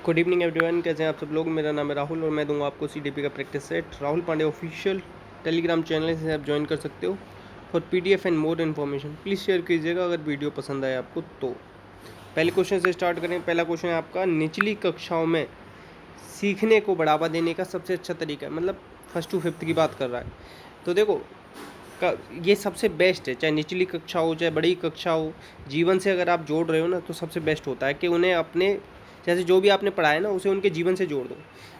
Good evening everyone, कैसे हैं आप सब लोग। मेरा नाम है राहुल और मैं दूंगा आपको सीडीपी का practice set. Rahul Pandey official Telegram channel से आप ज्वाइन कर सकते हो for PDF and more information. Please share कीजिएगा अगर वीडियो पसंद आए आपको तो। पहले क्वेश्चन से स्टार्ट करें। पहला क्वेश्चन है आपका, निचली कक्षाओं में सीखने को बढ़ावा देने का सबसे अच्छा तरीका है, मतलब फर्स्ट टू फिफ्थ की बात कर रहा है। तो देखो ये सबसे बेस्ट है, चाहे निचली कक्षा हो चाहे बड़ी कक्षा हो। जीवन से अगर आप जोड़ रहे हो ना तो सबसे बेस्ट होता है कि उन्हें अपने जैसे जो भी आपने पढ़ा है ना उसे उनके जीवन से जोड़ दो।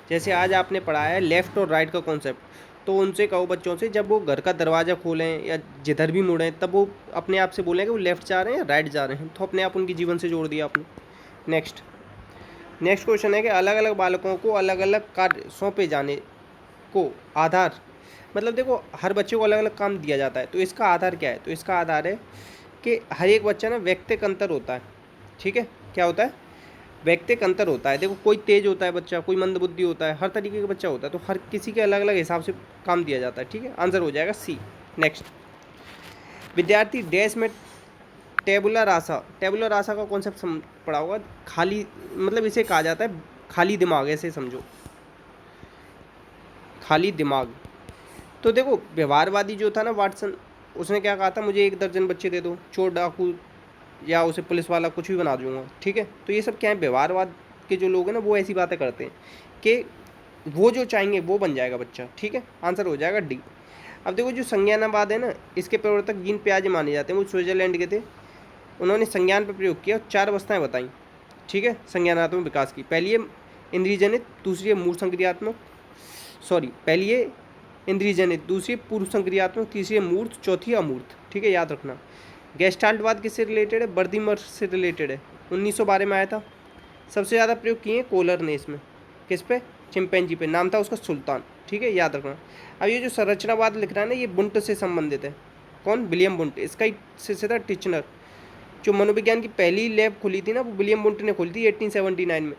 जैसे आज आपने पढ़ाया है लेफ़्ट और राइट का कॉन्सेप्ट, तो उनसे कहो बच्चों से जब वो घर का दरवाज़ा खोलें या जिधर भी मुड़ें तब वो अपने आप से बोलें कि वो लेफ़्ट जा रहे हैं या राइट जा रहे हैं, तो अपने आप उनके जीवन से जोड़ दिया आपने। नेक्स्ट नेक्स्ट क्वेश्चन है कि अलग अलग बालकों को अलग अलग कार्य सौंपे जाने को आधार, मतलब देखो हर बच्चे को अलग अलग काम दिया जाता है, तो इसका आधार क्या है। तो इसका आधार है कि हर एक बच्चा ना व्यक्तिगत अंतर होता है। ठीक है, क्या होता है, व्यक्तिगत अंतर होता है। देखो कोई तेज होता है बच्चा, कोई मंदबुद्धि होता है, हर तरीके का बच्चा होता है, तो हर किसी के अलग अलग हिसाब से काम दिया जाता है। ठीक है, आंसर हो जाएगा सी। नेक्स्ट, विद्यार्थी डैश में टेबुलर रासा का कॉन्सेप्ट पढ़ा होगा। खाली, मतलब इसे कहा जाता है खाली दिमाग, ऐसे समझो खाली दिमाग। तो देखो व्यवहारवादी जो था ना वाटसन, उसने क्या कहा था, मुझे 1 दर्जन बच्चे दे दो, चोर डाकू या उसे पुलिस वाला कुछ भी बना दूंगा। ठीक है, तो ये सब क्या है, व्यवहारवाद के जो लोग हैं ना वो ऐसी बातें करते हैं कि वो जो चाहेंगे वो बन जाएगा बच्चा। ठीक है, आंसर हो जाएगा डी। अब देखो जो संज्ञानावाद है ना, इसके प्रवर्तक जीन पियाजे माने जाते हैं, वो स्विट्जरलैंड के थे। उन्होंने संज्ञान पर प्रयोग किया, 4 अवस्थाएं बताई। ठीक है, संज्ञानात्मक विकास की। पहली है इंद्रियजनित, दूसरी है मूल संक्रियात्मक, पहली है इंद्रियजनित, दूसरी है पूर्व संक्रियात्मक, तीसरी है मूर्त, चौथी अमूर्त। ठीक है, याद रखना। गेस्टाल्टवाद किससे रिलेटेड है, बर्दिमर से रिलेटेड है, 1912 में आया था। सबसे ज़्यादा प्रयोग किए कोलर ने इसमें, किस पे, चिंपैंजी पे, नाम था उसका सुल्तान। ठीक है, याद रखना। अब ये जो संरचनावाद लिख रहा है ना, ये बुंट से संबंधित है। कौन, विलियम बुंट, इसका ही शिष्य था टिचनर। जो मनोविज्ञान की पहली लैब खुली थी ना वो विलियम बुंट ने खोली थी 1879 में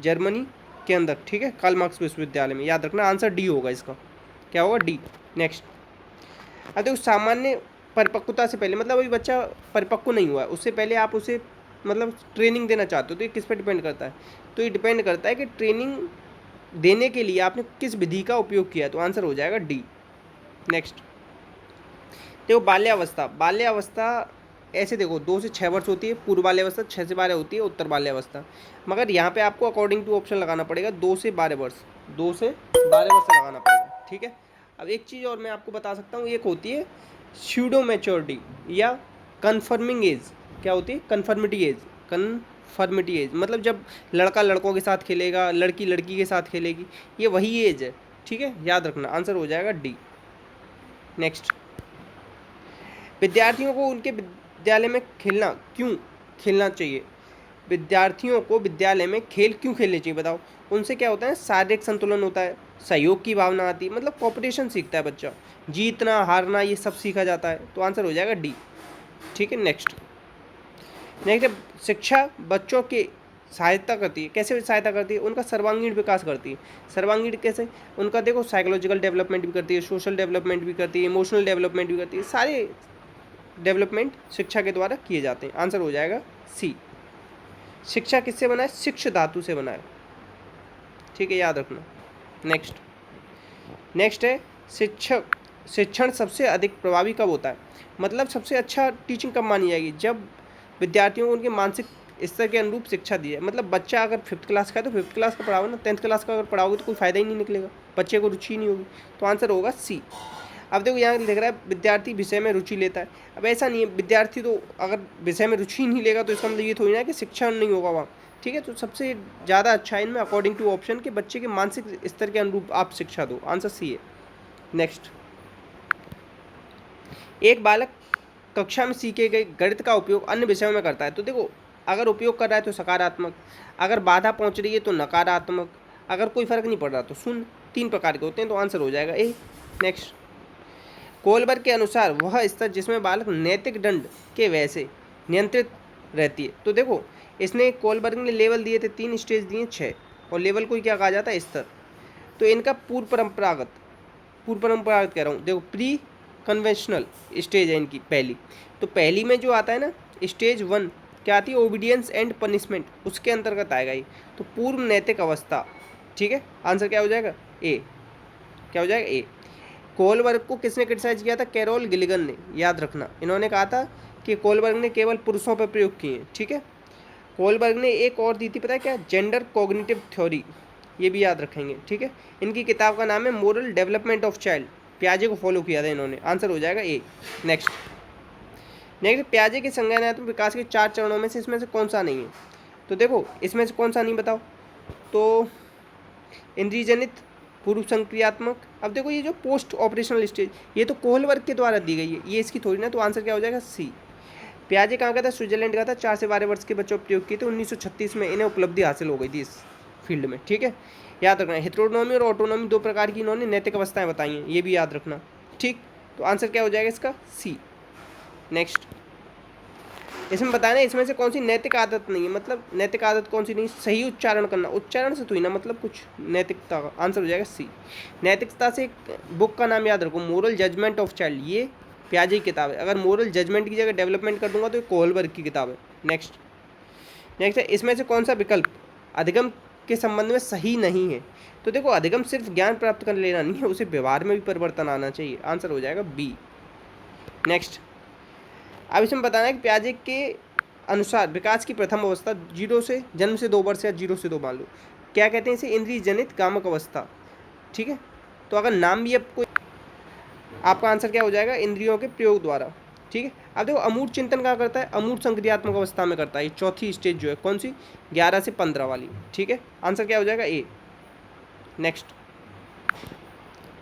जर्मनी के अंदर। ठीक है, कार्ल मार्क्स विश्वविद्यालय में, याद रखना। आंसर डी होगा इसका, क्या होगा, डी। नेक्स्ट, अब देखो सामान्य परिपक्वता से पहले, मतलब अभी बच्चा परिपक्व नहीं हुआ है, उससे पहले आप उसे मतलब ट्रेनिंग देना चाहते हो, तो ये किस पर डिपेंड करता है। तो ये डिपेंड करता है कि ट्रेनिंग देने के लिए आपने किस विधि का उपयोग किया है, तो आंसर हो जाएगा डी। नेक्स्ट, देखो बाल्यावस्था ऐसे देखो 2 से 6 वर्ष होती है, पूर्व बाल्यावस्था 6 से 12 होती है, उत्तर बाल्यावस्था। मगर यहाँ पे आपको अकॉर्डिंग टू ऑप्शन लगाना पड़ेगा 2 से 12 वर्ष, 2 से 12 वर्ष लगाना पड़ेगा। ठीक है, अब एक चीज़ और मैं आपको बता सकता हूँ, एक होती है स्यूडो मैच्योरिटी या कन्फर्मिंग एज। क्या होती है, कन्फर्मिटी एज, कन्फर्मिटी एज मतलब जब लड़का लड़कों के साथ खेलेगा, लड़की लड़की के साथ खेलेगी, ये वही एज है। ठीक है, याद रखना, आंसर हो जाएगा डी। नेक्स्ट, विद्यार्थियों को उनके विद्यालय में खेलना चाहिए। विद्यार्थियों को विद्यालय में खेल क्यों खेलने चाहिए बताओ। उनसे क्या होता है, शारीरिक संतुलन होता है, सहयोग की भावना आती है, मतलब कॉपरेशन सीखता है बच्चा, जीतना हारना ये सब सीखा जाता है, तो आंसर हो जाएगा डी। ठीक है, नेक्स्ट नेक्स्ट शिक्षा बच्चों की सहायता करती है। कैसे सहायता करती है, उनका सर्वांगीण विकास करती है। सर्वांगीण कैसे, उनका देखो साइकोलॉजिकल डेवलपमेंट भी करती है, सोशल डेवलपमेंट भी करती है, इमोशनल डेवलपमेंट भी करती है, सारे डेवलपमेंट शिक्षा के द्वारा किए जाते हैं। आंसर हो जाएगा सी। शिक्षा किससे बना है, शिक्ष धातु से बना है। ठीक है, याद रखना। नेक्स्ट है शिक्षण सबसे अधिक प्रभावी कब होता है, मतलब सबसे अच्छा टीचिंग कब मानी जाएगी, जब विद्यार्थियों को उनके मानसिक स्तर के अनुरूप शिक्षा दी है। मतलब बच्चा अगर 5th क्लास का है तो 5th क्लास का पढ़ाओ ना, 10th क्लास का अगर पढ़ाओगे तो कोई फ़ायदा ही नहीं निकलेगा, बच्चे को रुचि नहीं होगी, तो आंसर होगा सी। अब देखो यहाँ लिख रहा है विद्यार्थी विषय में रुचि लेता है। अब ऐसा नहीं है, विद्यार्थी तो अगर विषय में रुचि नहीं लेगा तो इसका मतलब ये थोड़ी ना कि शिक्षा नहीं होगा वहाँ। ठीक है, तो सबसे ज़्यादा अच्छा इनमें अकॉर्डिंग टू ऑप्शन के बच्चे के मानसिक स्तर के अनुरूप आप शिक्षा दो, आंसर सी है। नेक्स्ट, एक बालक कक्षा में सीखे गए गणित का उपयोग अन्य विषयों में करता है। तो देखो अगर उपयोग कर रहा है तो सकारात्मक, अगर बाधा पहुंच रही है तो नकारात्मक, अगर कोई फर्क नहीं पड़ रहा तो शून्य। 3 प्रकार के होते हैं, तो आंसर हो जाएगा ए। नेक्स्ट, कोलबर्ग के अनुसार वह स्तर जिसमें बालक नैतिक दंड के वैसे नियंत्रित रहती है। तो देखो इसने कोलबर्ग ने लेवल दिए थे, 3 स्टेज दिए 6, और लेवल को क्या कहा जाता है, स्तर। तो इनका पूर्व परंपरागत कह रहा हूँ, देखो प्री कन्वेंशनल स्टेज है इनकी पहली। तो पहली में जो आता है ना स्टेज 1, क्या आती है, ओबीडियंस एंड पनिशमेंट, उसके अंतर्गत आएगा ये। तो पूर्व नैतिक अवस्था, ठीक है, आंसर क्या हो जाएगा, ए, क्या हो जाएगा, ए। कोलबर्ग को किसने क्रिटिसाइज किया था, कैरोल गिलिगन ने, याद रखना। इन्होंने कहा था कि कोलबर्ग ने केवल पुरुषों पर प्रयोग किए हैं, ठीक है। कोलबर्ग ने एक और दी थी, पता है क्या, जेंडर कॉग्निटिव थ्योरी, ये भी याद रखेंगे, ठीक है। इनकी किताब का नाम है मोरल डेवलपमेंट ऑफ चाइल्ड। प्याजे को फॉलो किया था इन्होंने, आंसर हो जाएगा ए। नेक्स्ट प्याजे के संज्ञानात्मक विकास के 4 चरणों में से इसमें से कौन सा नहीं है, तो देखो इसमें से कौन सा नहीं बताओ, तो इंद्रियजनित, पूर्व संक्रियात्मक। अब देखो ये जो पोस्ट ऑपरेशनल स्टेज, ये तो कोहलबर्ग के द्वारा दी गई है, ये इसकी थोड़ी ना, तो आंसर क्या हो जाएगा, सी। प्याजे कहाँ का था, स्विट्जरलैंड का था, 4 से 12 वर्ष के बच्चों को प्रयोग किए थे, 1936 में इन्हें उपलब्धि हासिल हो गई थी इस फील्ड में, ठीक है। याद रखना, हेटेरोनॉमी और ऑटोनॉमी 2 प्रकार की इन्होंने नैतिक अवस्थाएं बताई हैं, ये भी याद रखना, ठीक। तो आंसर क्या हो जाएगा इसका, सी। नेक्स्ट, इसमें बताना है इसमें से कौन सी नैतिक आदत नहीं है, मतलब नैतिक आदत कौन सी नहीं, सही उच्चारण करना, उच्चारण से तो ही ना मतलब कुछ नैतिकता का, आंसर हो जाएगा सी। नैतिकता से एक बुक का नाम याद रखो, मोरल जजमेंट ऑफ चाइल्ड, ये प्याजे की किताब है। अगर मोरल जजमेंट की जगह डेवलपमेंट कर दूंगा तो ये कोहलबर्ग की किताब है। नेक्स्ट है, इसमें से कौन सा विकल्प अधिगम के संबंध में सही नहीं है, तो देखो अधिगम सिर्फ ज्ञान प्राप्त कर लेना नहीं है, उसे व्यवहार में भी परिवर्तन आना चाहिए, आंसर हो जाएगा बी। नेक्स्ट, अब इसमें बताना है कि प्याजे के अनुसार विकास की प्रथम अवस्था 0 से जन्म से 2 वर्ष या 0 से 2 मान लो, क्या कहते हैं इसे, इंद्रिय जनित कामक अवस्था, ठीक है। तो अगर नाम भी आपको, आपका आंसर क्या हो जाएगा, इंद्रियों के प्रयोग द्वारा, ठीक है। अब देखो अमूर्त चिंतन क्या करता है, अमूर्त संक्रियात्मक अवस्था में करता है, ये चौथी स्टेज जो है कौन सी, 11 से 15 वाली, ठीक है। आंसर क्या हो जाएगा, ए।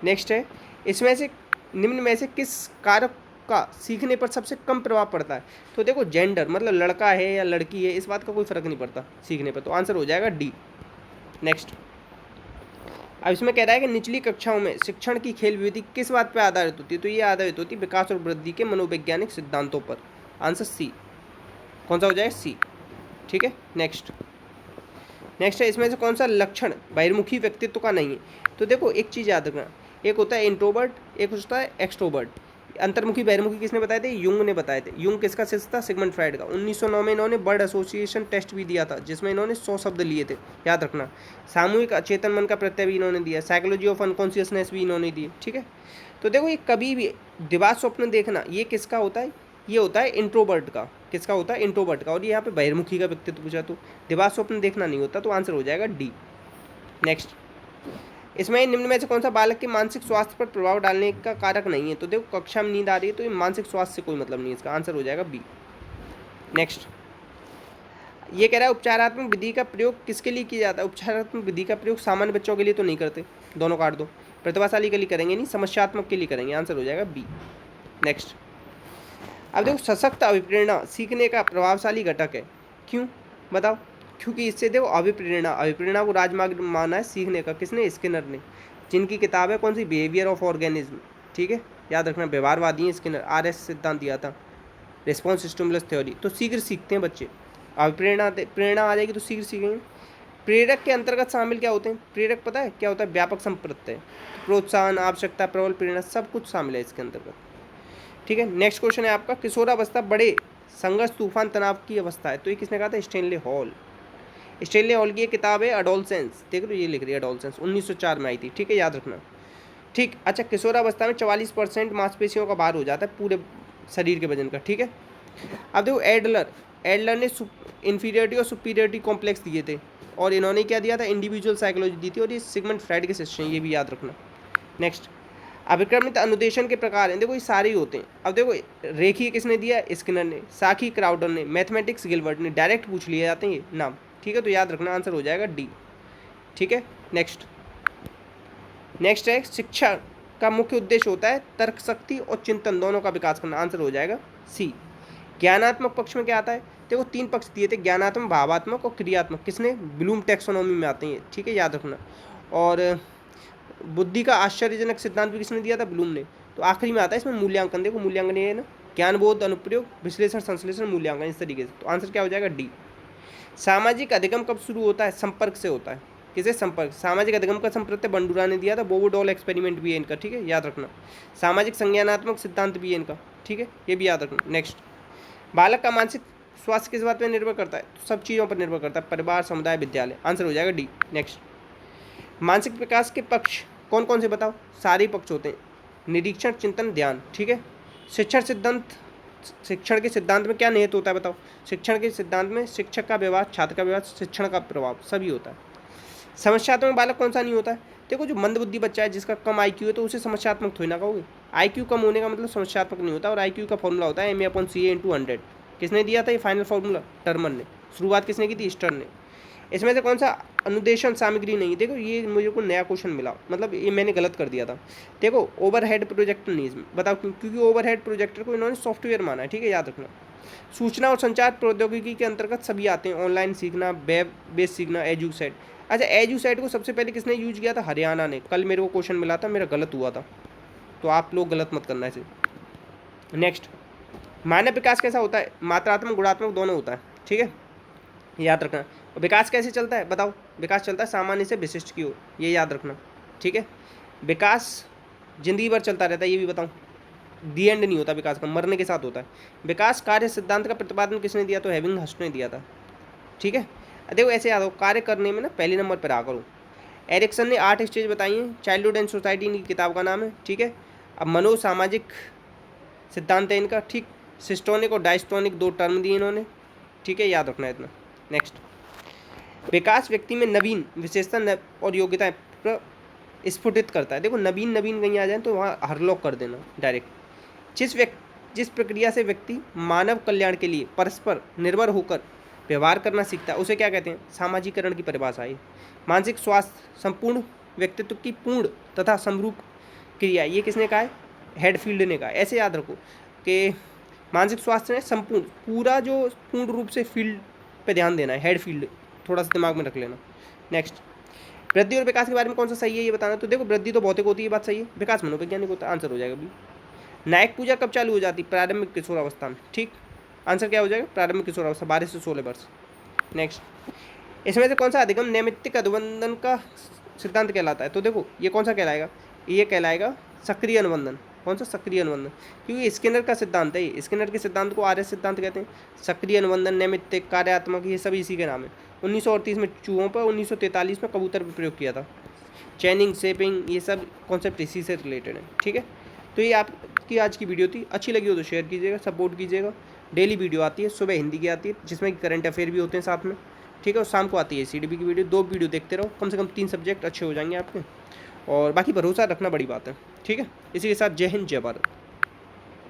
नेक्स्ट है, इसमें से निम्न में से किस कारक का सीखने पर सबसे कम प्रभाव पड़ता है, तो देखो जेंडर, मतलब लड़का है या लड़की है, इस बात का कोई फर्क नहीं पड़ता सीखने पर, तो आंसर हो जाएगा डी। नेक्स्ट, अब इसमें कह रहा है कि निचली कक्षाओं में शिक्षण की खेल विधि किस बात पर आधारित होती है, तो ये आधारित होती है विकास और वृद्धि के मनोवैज्ञानिक सिद्धांतों पर, आंसर सी। कौन सा हो जाएगा, सी, ठीक है। नेक्स्ट है, इसमें से कौन सा लक्षण बहिर्मुखी व्यक्तित्व का नहीं है, तो देखो एक चीज़ याद रखना, एक होता है इंट्रोवर्ट, एक होता है एक्सट्रोवर्ट। अंतर्मुखी बहिर्मुखी किसने बताए थे, युंग ने बताए थे। युंग किसका शिष्य था, सिगमंड फ्राइड का। 1909 में इन्होंने वर्ड एसोसिएशन टेस्ट भी दिया था, जिसमें इन्होंने 100 शब्द लिए थे, याद रखना। सामूहिक अचेतन मन का प्रत्यय भी इन्होंने दिया, साइकोलॉजी ऑफ अनकॉन्शियसनेस भी इन्होंने दिए, ठीक है। तो देखो ये कभी भी दिवा स्वप्न देखना, ये किसका होता है, ये होता है इंट्रोवर्ट का, किसका होता है, इंट्रोवर्ट का। और ये यहाँ पे बहिर्मुखी का व्यक्तित्व पूछा, तो दिवा स्वप्न देखना नहीं होता, तो आंसर हो जाएगा डी। नेक्स्ट, इसमें निम्न में से कौन सा बालक के मानसिक स्वास्थ्य पर प्रभाव डालने का कारक नहीं है, तो देखो कक्षा में नींद आ रही है, तो ये मानसिक स्वास्थ्य से कोई मतलब नहीं है, इसका आंसर हो जाएगा बी। नेक्स्ट, ये कह रहा है उपचारात्मक विधि का प्रयोग किसके लिए किया जाता है, उपचारात्मक विधि का प्रयोग सामान्य बच्चों के लिए तो नहीं करते, दोनों काट दो, प्रतिभाशाली के लिए करेंगे नहीं, समस्यात्मक के लिए करेंगे, आंसर हो जाएगा बी। नेक्स्ट, अब देखो सशक्त अभिप्रेरणा सीखने का प्रभावशाली घटक है, क्यों बताओ, क्योंकि इससे देखो अभिप्रेरणा को राजमार्ग माना है सीखने का, किसने, स्किनर ने, जिनकी किताब है कौन सी, बिहेवियर ऑफ ऑर्गेनिज्म, ठीक है। याद रखना, व्यवहारवादी हैं स्किनर, RS सिद्धांत दिया था, रिस्पॉन्स स्टिमुलस थ्योरी। तो शीघ्र सीखते हैं बच्चे, प्रेरणा आ जाएगी तो शीघ्र सीखेंगे। प्रेरक के अंतर्गत शामिल क्या होते हैं, प्रेरक पता है क्या होता है, व्यापक संप्रत्यय, प्रोत्साहन, आवश्यकता, प्रबल प्रेरणा, सब कुछ शामिल है इसके अंतर्गत, ठीक है। नेक्स्ट क्वेश्चन है आपका, किशोरावस्था बड़े संघर्ष, तूफान, तनाव की अवस्था है, तो ये किसने कहा था, स्टेनले हॉल की एक किताब है अडोलसेंस, देख लो ये लिख रही है अडोलसेंस, 1904 में आई थी, ठीक है, याद रखना, ठीक। अच्छा, किशोरावस्था में 44% मांसपेशियों का भार हो जाता है पूरे शरीर के वजन का, ठीक है। अब देखो एडलर ने इन्फीरियरिटी और सुपीरियरिटी कॉम्प्लेक्स दिए थे, और इन्होंने क्या दिया था, इंडिविजुअल साइकोलॉजी दी थी, और ये सिगमंड फ्राइड के शिष्य हैं, ये भी याद रखना। नेक्स्ट, अभिक्रमित अनुदेशन के प्रकार हैं, देखो ये सारे ही होते हैं। अब देखो रेखीय किसने दिया, स्किनर ने, साखी क्राउडर ने, मैथमेटिक्स गिलबर्ट ने, डायरेक्ट पूछ लिए जाते हैं ये नाम, ठीक है। तो याद रखना, आंसर हो जाएगा डी, ठीक है। नेक्स्ट है, शिक्षा का मुख्य उद्देश्य होता है तर्क शक्ति और चिंतन दोनों का विकास करना, आंसर हो जाएगा सी। ज्ञानात्मक पक्ष में क्या आता है, देखो 3 पक्ष दिए थे, ज्ञानात्मक, भावात्मक और क्रियात्मक, किसने, ब्लूम टैक्सोनॉमी में आते हैं, ठीक है, याद रखना। और बुद्धि का आश्चर्यजनक सिद्धांत भी किसने दिया था, ब्लूम ने। तो आखिरी में आता है इसमें मूल्यांकन, देखो मूल्यांकन ये है ना, ज्ञानबोध, अनुप्रयोग, विश्लेषण, संश्लेषण, मूल्यांकन, इस तरीके से, तो आंसर क्या हो जाएगा डी। सामाजिक अधिगम कब शुरू होता है, संपर्क से होता है, किसे, संपर्क। सामाजिक अधिगम का संप्रत्यय बंडूरा ने दिया था, बोबोडॉल एक्सपेरिमेंट भी है इनका, ठीक है, याद रखना। सामाजिक संज्ञानात्मक सिद्धांत भी है इनका, ठीक है, ये भी याद रखना। नेक्स्ट, बालक का मानसिक स्वास्थ्य किस बात पर निर्भर करता है? तो सब चीज़ों पर निर्भर करता है, परिवार, समुदाय, विद्यालय। आंसर हो जाएगा डी। नेक्स्ट, मानसिक विकास के पक्ष कौन कौन से बताओ? सारे पक्ष होते हैं, निरीक्षण, चिंतन, ध्यान। ठीक है। शिक्षण के सिद्धांत में क्या निहित होता है बताओ? शिक्षण के सिद्धांत में शिक्षक का व्यवहार, छात्र का व्यवहार, शिक्षण का प्रभाव सभी होता है। समस्यात्मक बालक कौन सा नहीं होता है? देखो, जो मंदबुद्धि बच्चा है, जिसका कम IQ है, तो उसे समस्यात्मक थोड़ी ना कहोगे। IQ कम होने का मतलब समस्यात्मक नहीं होता। और IQ का फॉर्मूला होता है MA/CA/100। किसने दिया था ये फाइनल फॉर्मूला? टर्मन ने। शुरुआत किसने की थी? स्टर्न ने। इसमें से कौन सा अनुदेशन सामग्री नहीं? देखो, ये मुझे को नया क्वेश्चन मिला, मतलब ये मैंने गलत कर दिया था। देखो, ओवरहेड प्रोजेक्टर नहीं इसमें, बताओ क्यों? क्योंकि ओवरहेड प्रोजेक्टर को इन्होंने सॉफ्टवेयर माना है। ठीक है, याद रखना। सूचना और संचार प्रौद्योगिकी के अंतर्गत सभी आते हैं, ऑनलाइन सीखना, वेब बेस्ड सीखना, एजुसेट। अच्छा, एजुसेट को सबसे पहले किसने यूज किया था? हरियाणा ने। कल मेरे को क्वेश्चन मिला था, मेरा गलत हुआ था, तो आप लोग गलत मत करना इसे। नेक्स्ट, मानव विकास कैसा होता है? मात्रात्मक, गुणात्मक दोनों होता है। ठीक है, याद रखना। विकास कैसे चलता है बताओ? विकास चलता है सामान्य से विशिष्ट की ओर, ये याद रखना। ठीक है, विकास जिंदगी भर चलता रहता है, ये भी बताऊँ। दी एंड नहीं होता विकास का, मरने के साथ होता है। विकास कार्य सिद्धांत का प्रतिपादन किसने दिया? तो एबिंगहस्ट ने दिया था। ठीक है, देखो ऐसे याद हो, कार्य करने में ना पहले नंबर पर आ करो। एरिक्सन ने 8 स्टेज बताई हैं, चाइल्डहुड एंड सोसाइटी इनकी किताब का नाम है। ठीक है, अब मनोसामाजिक सिद्धांत है इनका। ठीक, सिस्टोनिक और डायस्टोनिक 2 टर्म दिए इन्होंने। ठीक है, याद रखना इतना। नेक्स्ट, विकास व्यक्ति में नवीन विशेषता और योग्यताएं स्फुटित करता है। देखो, नवीन कहीं आ जाए तो वहाँ हरलॉक कर देना डायरेक्ट। जिस प्रक्रिया से व्यक्ति मानव कल्याण के लिए परस्पर निर्भर होकर व्यवहार करना सीखता है, उसे क्या कहते हैं? सामाजिकरण की परिभाषा है। मानसिक स्वास्थ्य संपूर्ण व्यक्तित्व की पूर्ण तथा समरूप क्रिया, ये किसने कहा है? हेडफील्ड ने कहा। ऐसे याद रखो कि मानसिक स्वास्थ्य में संपूर्ण, पूरा जो पूर्ण रूप से फील्ड पे ध्यान देना है, हेडफील्ड, थोड़ा सा दिमाग में रख लेना। नेक्स्ट, वृद्धि और विकास के बारे में कौन सा सही है ये बताना। तो देखो, वृद्धि तो भौतिक होती है, बात सही है। विकास मनोवैज्ञानिक होता है। आंसर हो जाएगा बी। नायक पूजा कब चालू हो जाती? प्रारंभिक किशोरावस्था में। ठीक, आंसर क्या हो जाएगा? प्रारंभिक किशोरावस्था, 12 से 16 वर्ष। नेक्स्ट, इसमें से कौन सा अधिगम नैमित्तिक अनुबंधन का सिद्धांत कहलाता है? तो देखो, ये कौन सा कहलाएगा? ये कहलाएगा सक्रिय अनुबंधन। कौन सा? सक्रिय अनुबंधन, क्योंकि स्किनर का सिद्धांत है ये। स्किनर के सिद्धांत को आर्य सिद्धांत कहते हैं। सक्रिय अनुबंधन, नैमित्तिक, कार्यात्मक, ये सब इसी के नाम है। 1938 में चूहों पर, 1943 में कबूतर पर प्रयोग किया था। चैनिंग, शेपिंग, ये सब कॉन्सेप्ट इसी से रिलेटेड है। ठीक है, तो ये आपकी आज की वीडियो थी। अच्छी लगी हो तो शेयर कीजिएगा, सपोर्ट कीजिएगा। डेली वीडियो आती है, सुबह हिंदी की आती है, जिसमें करंट अफेयर भी होते हैं साथ में। ठीक है, और शाम को आती है CDB की वीडियो। 2 वीडियो देखते रहो, कम से कम 3 सब्जेक्ट अच्छे हो जाएंगे आपके, और बाकी भरोसा रखना बड़ी बात है। ठीक है, इसी के साथ जय हिंद, जय भारत।